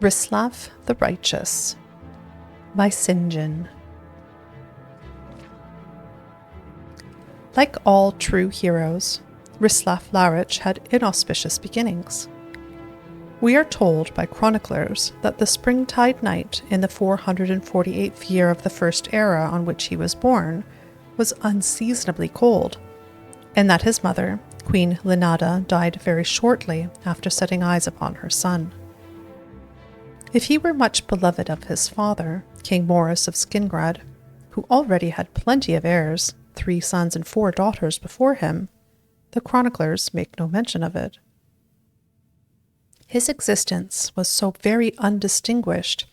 Rislav the Righteous by Sinjin. Like all true heroes, Rislav Larich had inauspicious beginnings. We are told by chroniclers that the springtide night in the 448th year of the First Era on which he was born was unseasonably cold, and that his mother, Queen Linada, died very shortly after setting eyes upon her son. If he were much beloved of his father, King Maurice of Skingrad, who already had plenty of heirs, 3 sons and 4 daughters before him, the chroniclers make no mention of it. His existence was so very undistinguished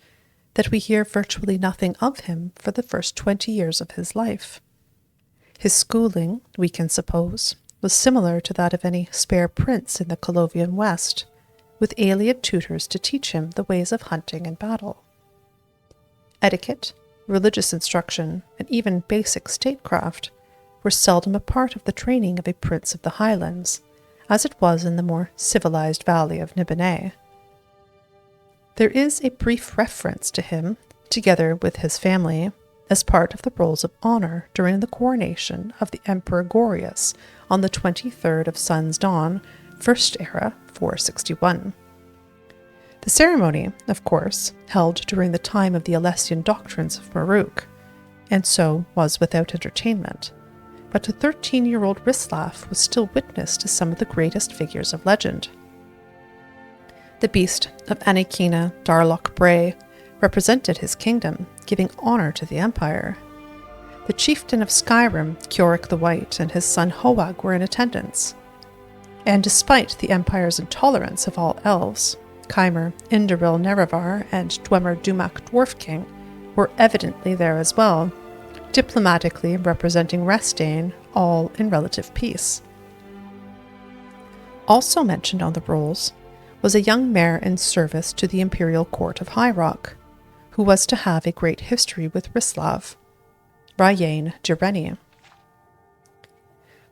that we hear virtually nothing of him for the first 20 years of his life. His schooling, we can suppose, was similar to that of any spare prince in the Colovian West, with alien tutors to teach him the ways of hunting and battle. Etiquette, religious instruction, and even basic statecraft were seldom a part of the training of a prince of the Highlands, as it was in the more civilized valley of Niben. There is a brief reference to him, together with his family, as part of the rolls of honor during the coronation of the Emperor Gorius on the 23rd of Sun's Dawn, First Era, 461. The ceremony, of course, held during the time of the Alessian doctrines of Maruk, and so was without entertainment, but the 13-year-old Rislav was still witness to some of the greatest figures of legend. The beast of Anakina, Darloch Bray, represented his kingdom, giving honor to the empire. The chieftain of Skyrim, Kiorik the White, and his son Hoag were in attendance. And despite the empire's intolerance of all elves, Khymer, Indoril Nerevar, and Dwemer Dumak Dwarf King were evidently there as well, diplomatically representing Restane, all in relative peace. Also mentioned on the rolls was a young mare in service to the imperial court of High Rock, who was to have a great history with Rislav, Rayane Jireni.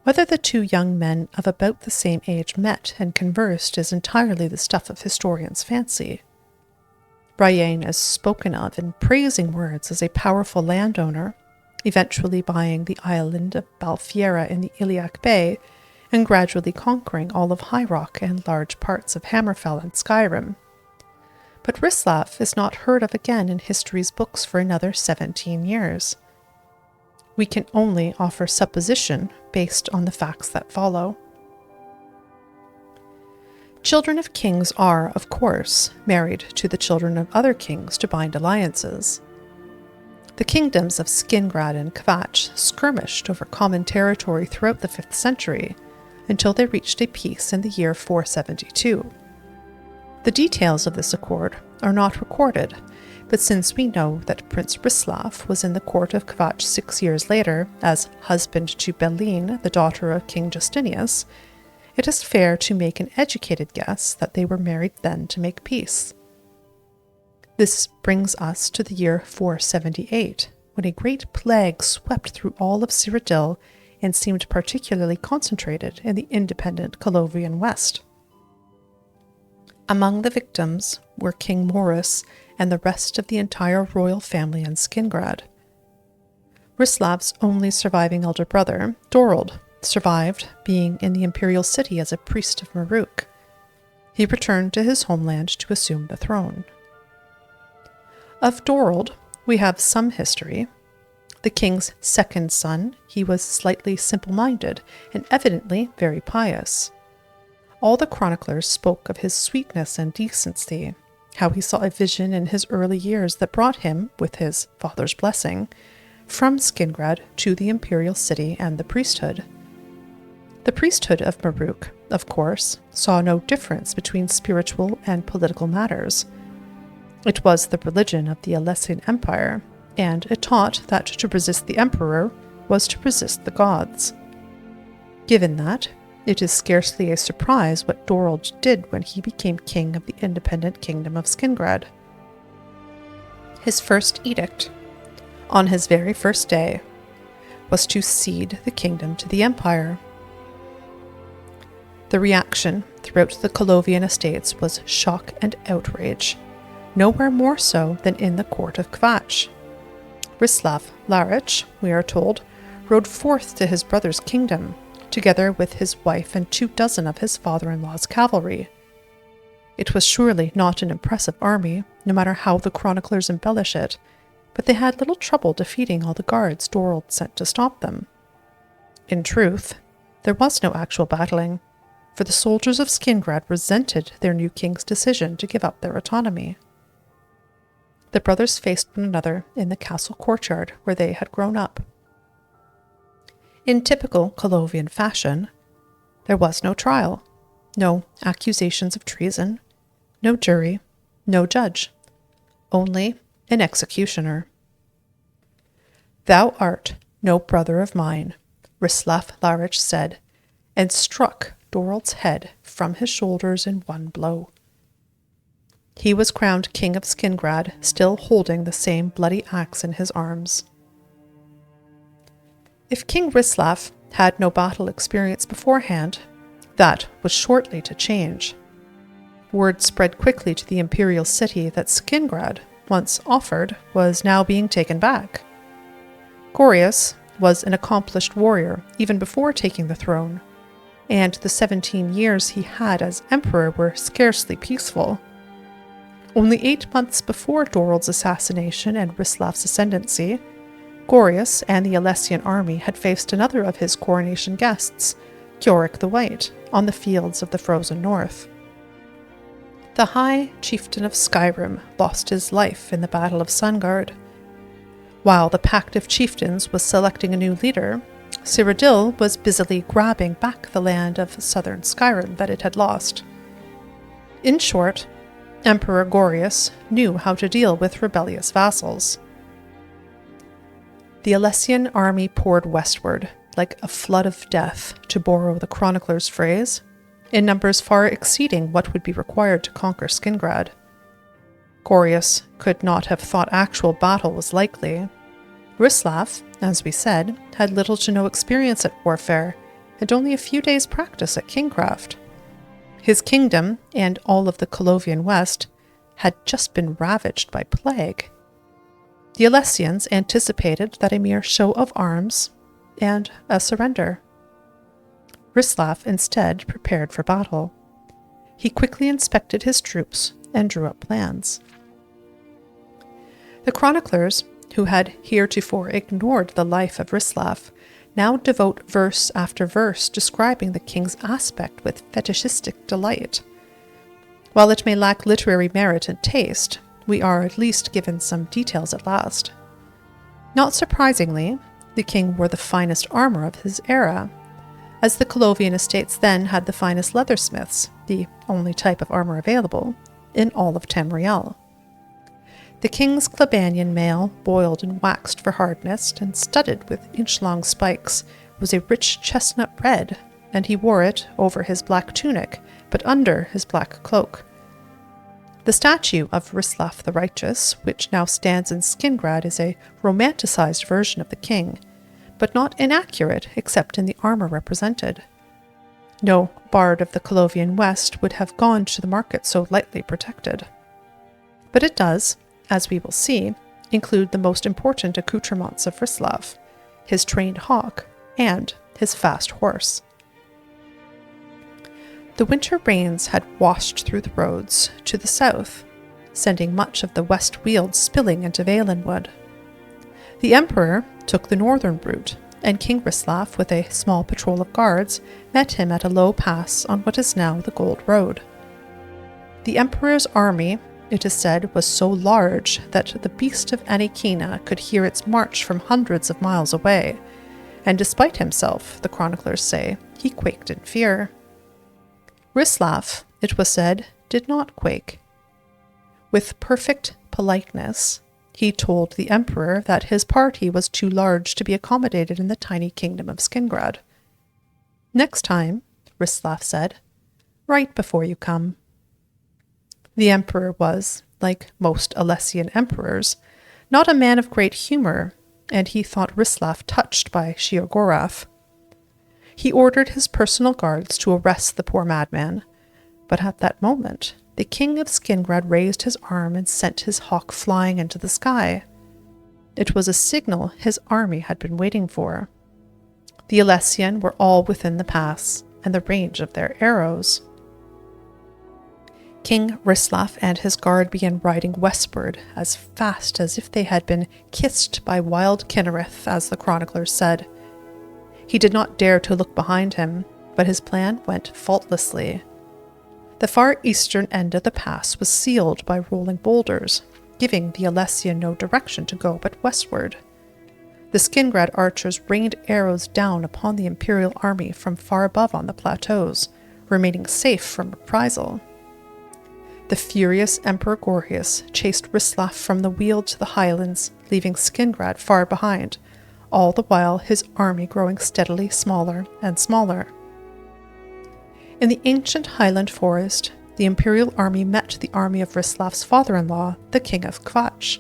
Whether the 2 young men of about the same age met and conversed is entirely the stuff of historians' fancy. Rayane is spoken of in praising words as a powerful landowner, eventually buying the island of Balfiera in the Iliac Bay and gradually conquering all of High Rock and large parts of Hammerfell and Skyrim. But Rislav is not heard of again in history's books for another 17 years. We can only offer supposition based on the facts that follow. Children of kings are, of course, married to the children of other kings to bind alliances. The kingdoms of Skingrad and Kvatch skirmished over common territory throughout the 5th century, until they reached a peace in the year 472. The details of this accord are not recorded, but since we know that Prince Rislav was in the court of Kvatch 6 years later as husband to Beline, the daughter of King Justinius, it is fair to make an educated guess that they were married then to make peace. This brings us to the year 478, when a great plague swept through all of Cyrodiil and seemed particularly concentrated in the independent Colovian West. Among the victims were King Maurice and the rest of the entire royal family in Skingrad. Rislav's only surviving elder brother, Dorold, survived, being in the imperial city as a priest of Maruk. He returned to his homeland to assume the throne. Of Dorold, we have some history. The king's second son, he was slightly simple-minded and evidently very pious. All the chroniclers spoke of his sweetness and decency, how he saw a vision in his early years that brought him, with his father's blessing, from Skingrad to the imperial city and the priesthood. The priesthood of Maruk, of course, saw no difference between spiritual and political matters. It was the religion of the Alessian Empire, and it taught that to resist the emperor was to resist the gods. Given that, it is scarcely a surprise what Dorold did when he became king of the independent kingdom of Skingrad. His first edict, on his very first day, was to cede the kingdom to the empire. The reaction throughout the Colovian estates was shock and outrage, nowhere more so than in the court of Kvatch. Rislav Larich, we are told, rode forth to his brother's kingdom, together with his wife and 24 of his father-in-law's cavalry. It was surely not an impressive army, no matter how the chroniclers embellish it, but they had little trouble defeating all the guards Dorald sent to stop them. In truth, there was no actual battling, for the soldiers of Skingrad resented their new king's decision to give up their autonomy. The brothers faced one another in the castle courtyard where they had grown up. In typical Colovian fashion, there was no trial, no accusations of treason, no jury, no judge, only an executioner. "Thou art no brother of mine," Rislav Larich said, and struck Dorald's head from his shoulders in one blow. He was crowned King of Skingrad, still holding the same bloody axe in his arms. If King Rislav had no battle experience beforehand, that was shortly to change. Word spread quickly to the imperial city that Skingrad, once offered, was now being taken back. Gorius was an accomplished warrior even before taking the throne, and the 17 years he had as emperor were scarcely peaceful. Only 8 months before Dorald's assassination and Rislav's ascendancy, Gorius and the Alessian army had faced another of his coronation guests, Kiorik the White, on the fields of the frozen north. The High Chieftain of Skyrim lost his life in the Battle of Sungard. While the Pact of Chieftains was selecting a new leader, Cyrodiil was busily grabbing back the land of southern Skyrim that it had lost. In short, Emperor Gorius knew how to deal with rebellious vassals. The Alessian army poured westward, like a flood of death, to borrow the chronicler's phrase, in numbers far exceeding what would be required to conquer Skingrad. Gorius could not have thought actual battle was likely. Rislav, as we said, had little to no experience at warfare, and only a few days' practice at kingcraft. His kingdom, and all of the Colovian West, had just been ravaged by plague. The Alessians anticipated that a mere show of arms and a surrender. Rislav instead prepared for battle. He quickly inspected his troops and drew up plans. The chroniclers, who had heretofore ignored the life of Rislav, now devote verse after verse describing the king's aspect with fetishistic delight. While it may lack literary merit and taste, we are at least given some details at last. Not surprisingly, the king wore the finest armor of his era, as the Colovian estates then had the finest leathersmiths, the only type of armor available, in all of Tamriel. The king's Klebanian mail, boiled and waxed for hardness and studded with inch-long spikes, was a rich chestnut red, and he wore it over his black tunic, but under his black cloak. The statue of Rislav the Righteous, which now stands in Skingrad, is a romanticized version of the king, but not inaccurate except in the armor represented. No bard of the Colovian West would have gone to the market so lightly protected. But it does, as we will see, include the most important accoutrements of Rislav, his trained hawk, and his fast horse. The winter rains had washed through the roads to the south, sending much of the west weald spilling into Valenwood. The emperor took the northern route, and King Rislav, with a small patrol of guards, met him at a low pass on what is now the Gold Road. The emperor's army, it is said, was so large that the beast of Anikina could hear its march from hundreds of miles away, and despite himself, the chroniclers say, he quaked in fear. Rislav, it was said, did not quake. With perfect politeness, he told the emperor that his party was too large to be accommodated in the tiny kingdom of Skingrad. "Next time," Rislav said, "right before you come." The emperor was, like most Alessian emperors, not a man of great humor, and he thought Rislav touched by Sheogorath. He ordered his personal guards to arrest the poor madman, But at that moment, the king of Skingrad raised his arm and sent his hawk flying into the sky. It was a signal his army had been waiting for. The Alessian were all within the pass and the range of their arrows. King Rislav and his guard began riding westward as fast as if they had been kissed by wild Kinnereth, as the chroniclers said. He did not dare to look behind him, but his plan went faultlessly. The far eastern end of the pass was sealed by rolling boulders, giving the Alessian no direction to go but westward. The Skingrad archers rained arrows down upon the Imperial army from far above on the plateaus, remaining safe from reprisal. The furious Emperor Gorgias chased Rislav from the Weald to the highlands, leaving Skingrad far behind, all the while his army growing steadily smaller and smaller. In the ancient highland forest, the Imperial army met the army of Rislav's father-in-law, the King of Kvatch.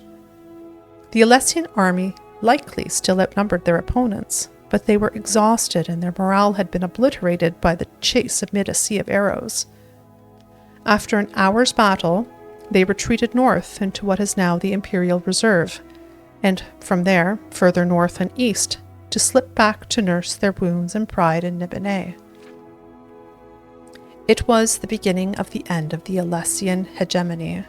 The Alessian army likely still outnumbered their opponents, but they were exhausted and their morale had been obliterated by the chase amid a sea of arrows. After an hour's battle, they retreated north into what is now the Imperial Reserve, and from there, further north and east, to slip back to nurse their wounds and pride in Niben. It was the beginning of the end of the Alessian hegemony.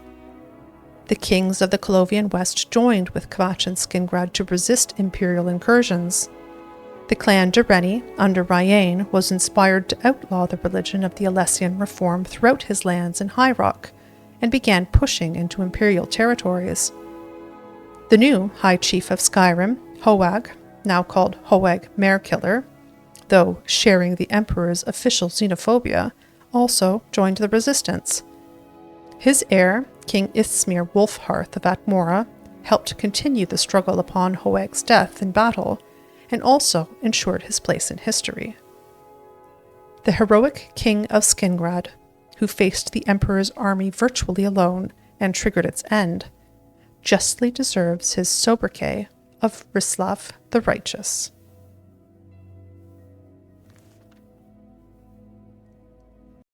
The kings of the Colovian West joined with Kvatch and Skingrad to resist imperial incursions. The clan Dureni, under Ryan, was inspired to outlaw the religion of the Alessian reform throughout his lands in High Rock, and began pushing into imperial territories. The new High Chief of Skyrim, Hoag, now called Hoag Marekiller, though sharing the Emperor's official xenophobia, also joined the resistance. His heir, King Ithsmir Wolfhearth of Atmora, helped continue the struggle upon Hoag's death in battle, and also ensured his place in history. The heroic King of Skingrad, who faced the Emperor's army virtually alone and triggered its end, justly deserves his sobriquet of Rislav the Righteous.